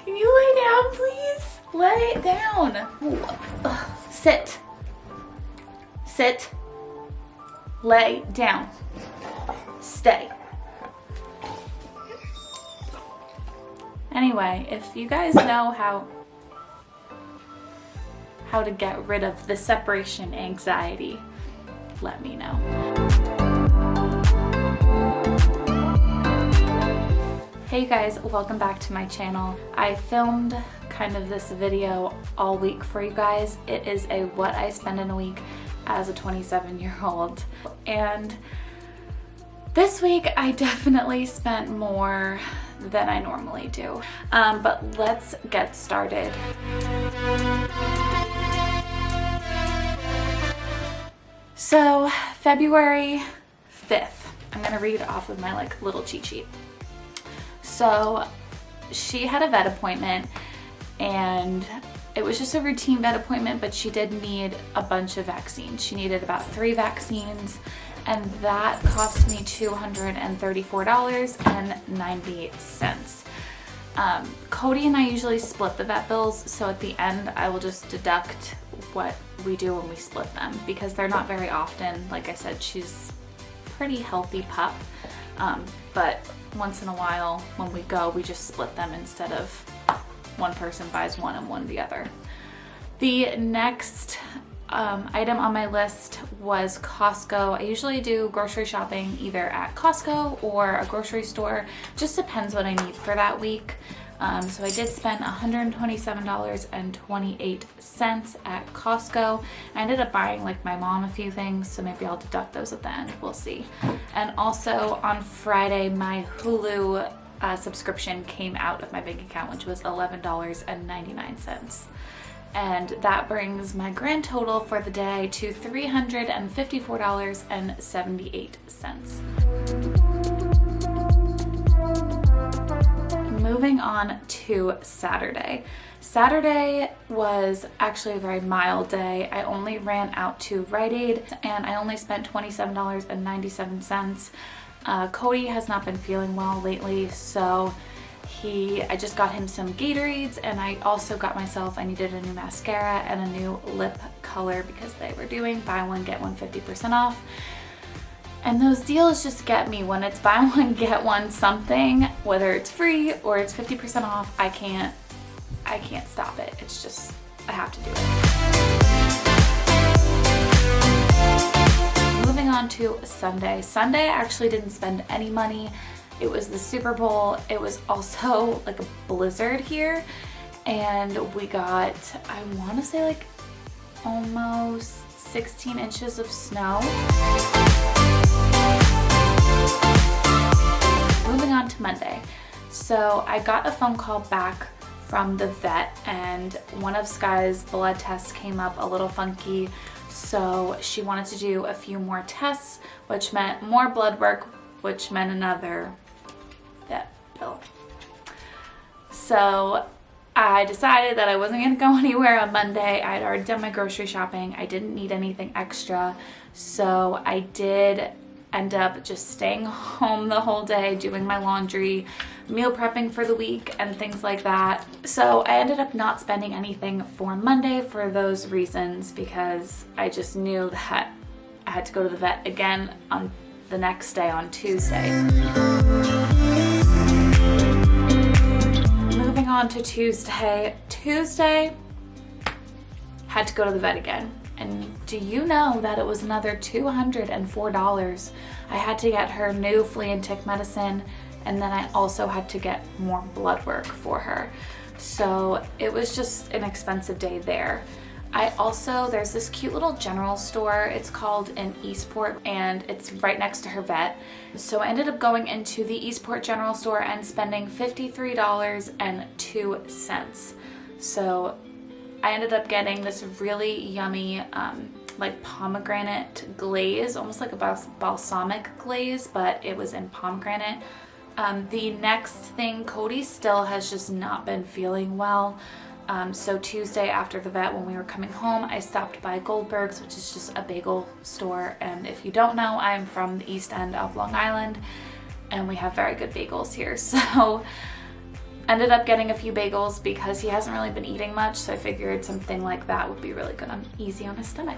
Can you lay down, please? Lay down. Sit. Sit. Lay down. Stay. Anyway, if you guys know how to get rid of the separation anxiety, let me know. Hey you guys, welcome back to my channel. I filmed kind of this video all week for you guys. It is a what I spend in a week as a 27-year-old. And this week I definitely spent more than I normally do. But let's get started. So February 5th, I'm gonna read off of my little cheat sheet. So she had a vet appointment and it was just a routine vet appointment, but she did need a bunch of vaccines. She needed about 3 vaccines and that cost me $234.98. Cody and I usually split the vet bills, so at the end I will just deduct what we do when we split them because they're not very often. Like I said, she's a pretty healthy pup, but once in a while when we go, we just split them instead of one person buys one and one the other. The next item on my list was Costco. I usually do grocery shopping either at Costco or a grocery store. Just depends what I need for that week. So I did spend $127.28 at Costco. I ended up buying my mom a few things, so maybe I'll deduct those at the end. We'll see. And also on Friday, my Hulu subscription came out of my bank account, which was $11.99. And that brings my grand total for the day to $354.78. Moving on to Saturday. Saturday was actually a very mild day. I only ran out to Rite Aid and I only spent $27.97. Cody has not been feeling well lately, so I just got him some Gatorades, and I also got myself, I needed a new mascara and a new lip color because they were doing buy one get one 50% off. And those deals just get me. When it's buy one get one something, whether it's free or it's 50% off, I can't stop it. It's just, I have to do it. Moving on to Sunday. Sunday I actually didn't spend any money. It was the Super Bowl. It was also a blizzard here, and we got, I want to say almost 16 inches of snow. Moving on to Monday. So I got a phone call back from the vet and one of Skye's blood tests came up a little funky. So she wanted to do a few more tests, which meant more blood work, which meant another vet bill. So I decided that I wasn't going to go anywhere on Monday. I had already done my grocery shopping. I didn't need anything extra. So I did end up just staying home the whole day, doing my laundry, meal prepping for the week, and things like that. So I ended up not spending anything for Monday for those reasons, because I just knew that I had to go to the vet again on the next day, on Tuesday. Moving on to Tuesday. Tuesday, had to go to the vet again. And do you know that it was another $204? I had to get her new flea and tick medicine, and then I also had to get more blood work for her. So it was just an expensive day there. There's this cute little general store. It's called in Eastport, and it's right next to her vet. So I ended up going into the Eastport general store and spending $53.02. So I ended up getting this really yummy pomegranate glaze, almost like a balsamic glaze, but it was in pomegranate. The next thing, Cody still has just not been feeling well. So Tuesday after the vet, when we were coming home, I stopped by Goldberg's, which is just a bagel store. And if you don't know, I'm from the East End of Long Island, and we have very good bagels here. So Ended up getting a few bagels because he hasn't really been eating much, so I figured something like that would be really good and easy on his stomach.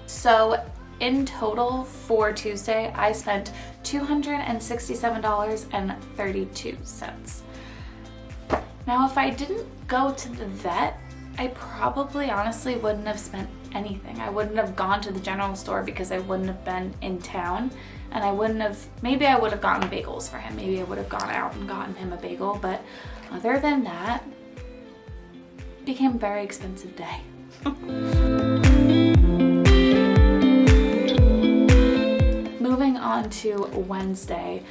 So in total for Tuesday, I spent $267.32. Now, if I didn't go to the vet, I probably honestly wouldn't have spent anything. I wouldn't have gone to the general store because I wouldn't have been in town, and I wouldn't have, maybe I would have gotten bagels for him. Maybe I would have gone out and gotten him a bagel, but other than that, it became a very expensive day. Moving on to Wednesday.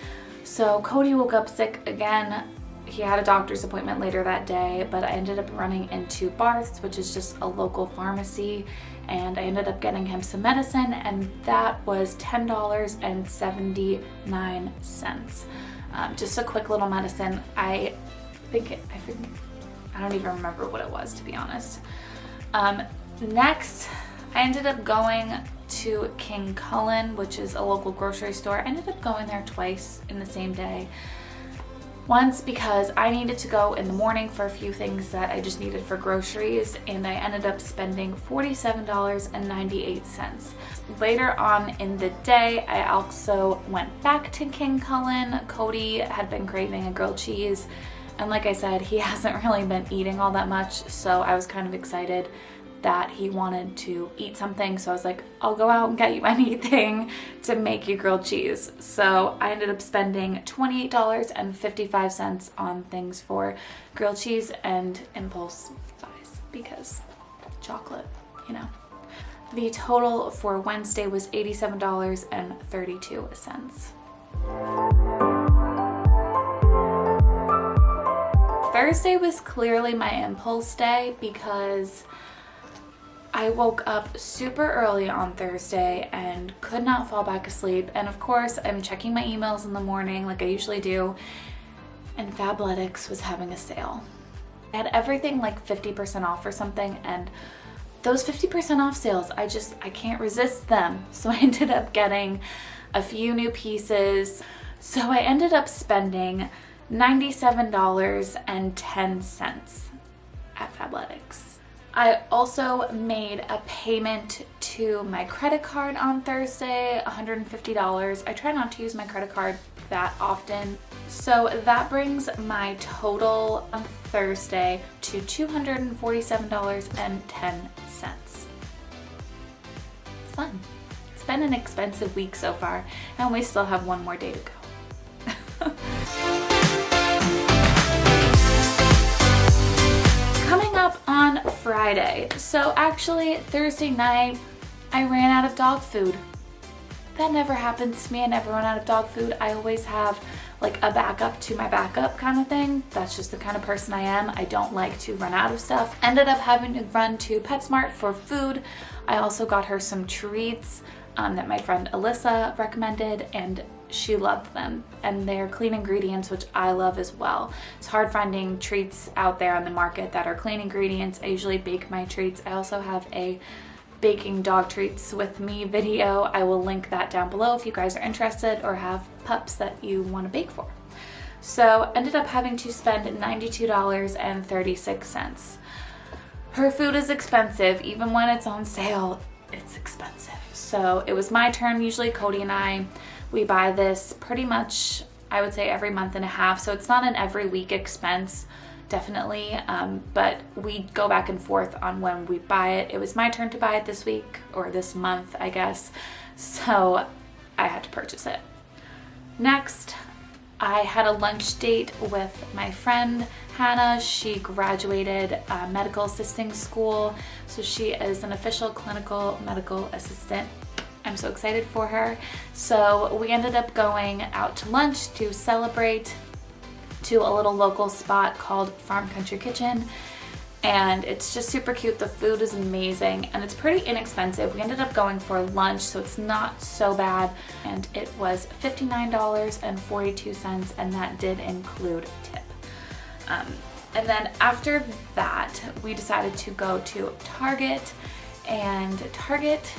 So Cody woke up sick again. He had a doctor's appointment later that day, but I ended up running into Barth's, which is just a local pharmacy, and I ended up getting him some medicine, and that was $10.79. Just a quick little medicine. I don't even remember what it was, to be honest. Next, I ended up going to King Cullen, which is a local grocery store. I ended up going there twice in the same day. Once because I needed to go in the morning for a few things that I just needed for groceries, and I ended up spending $47.98. Later on in the day, I also went back to King Cullen. Cody had been craving a grilled cheese, and like I said, he hasn't really been eating all that much, so I was kind of excited that he wanted to eat something, so I was like, I'll go out and get you anything to make you grilled cheese. So I ended up spending $28.55 on things for grilled cheese and impulse buys because chocolate, you know. The total for Wednesday was $87.32. Thursday was clearly my impulse day because I woke up super early on Thursday and could not fall back asleep. And of course, I'm checking my emails in the morning like I usually do, and Fabletics was having a sale. They had everything like 50% off or something, and those 50% off sales, I can't resist them. So I ended up getting a few new pieces. So I ended up spending $97.10 at Fabletics. I also made a payment to my credit card on Thursday, $150. I try not to use my credit card that often. So that brings my total on Thursday to $247.10. Fun. It's been an expensive week so far, and we still have one more day to go. Coming up on Friday. So actually Thursday night, I ran out of dog food. That never happens to me. I never run out of dog food. I always have like a backup to my backup kind of thing. That's just the kind of person I am. I don't like to run out of stuff. Ended up having to run to PetSmart for food. I also got her some treats that my friend Alyssa recommended, and she loved them, and they're clean ingredients, which I love as well. It's hard finding treats out there on the market that are clean ingredients. I usually bake my treats. I also have a baking dog treats with me video. I will link that down below if you guys are interested or have pups that you want to bake for. So ended up having to spend $92.36. Her food is expensive. Even when it's on sale, it's expensive. So it was my turn. Usually Cody and I, we buy this pretty much, I would say, every month and a half. So it's not an every week expense, definitely. But we go back and forth on when we buy it. It was my turn to buy it this week, or this month, I guess. So I had to purchase it. Next, I had a lunch date with my friend Hannah. She graduated medical assisting school, so she is an official clinical medical assistant. I'm so excited for her. So we ended up going out to lunch to celebrate to a little local spot called Farm Country Kitchen, and it's just super cute. The food is amazing and it's pretty inexpensive. We ended up going for lunch, so it's not so bad, and it was $59.42, and that did include tip. And then after that, we decided to go to Target, and Target,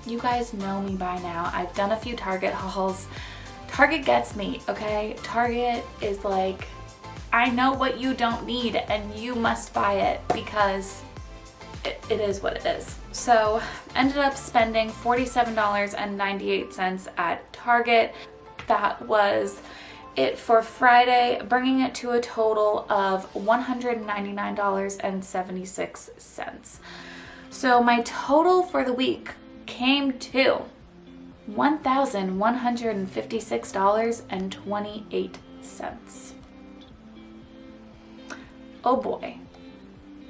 you guys know me by now. I've done a few Target hauls. Target gets me, okay? Target is like I know what you don't need and you must buy it because it is what it is. So ended up spending $47.98 at Target. That was it for Friday, bringing it to a total of $199.76. So my total for the week came to $1,156.28. Oh boy,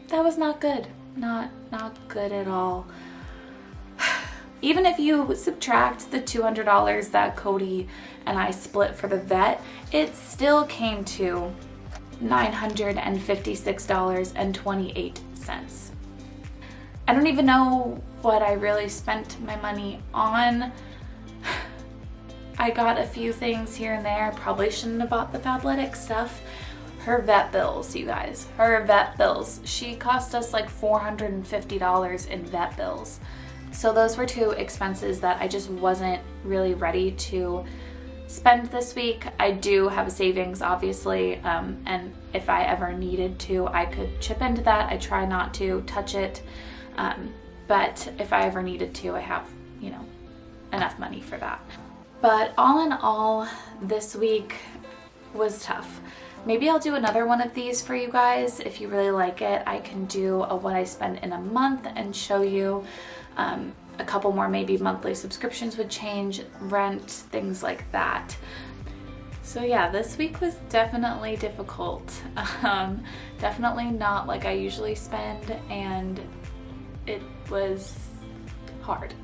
that was not good. Not good at all. Even if you subtract the $200 that Cody and I split for the vet, it still came to $956.28. I don't even know what I really spent my money on. I got a few things here and there. Probably shouldn't have bought the Fabletics stuff. Her vet bills, you guys. Her vet bills. She cost us like $450 in vet bills. So those were two expenses that I just wasn't really ready to spend this week. I do have a savings, obviously, and if I ever needed to, I could chip into that. I try not to touch it, but if I ever needed to, I have, you know, enough money for that. But all in all, this week was tough. Maybe I'll do another one of these for you guys. If you really like it, I can do a what I spend in a month and show you a couple more maybe monthly subscriptions would change, rent, things like that. So yeah, this week was definitely difficult. Definitely not like I usually spend, and it was hard.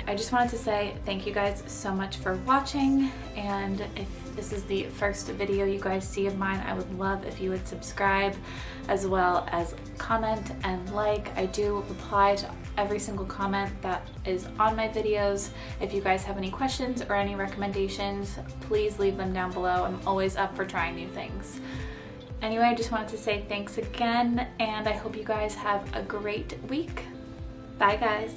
I just wanted to say thank you guys so much for watching, and if this is the first video you guys see of mine, I would love if you would subscribe as well as comment and like. I do reply to every single comment that is on my videos. If you guys have any questions or any recommendations, please leave them down below. I'm always up for trying new things. Anyway, I just wanted to say thanks again, and I hope you guys have a great week. Bye guys.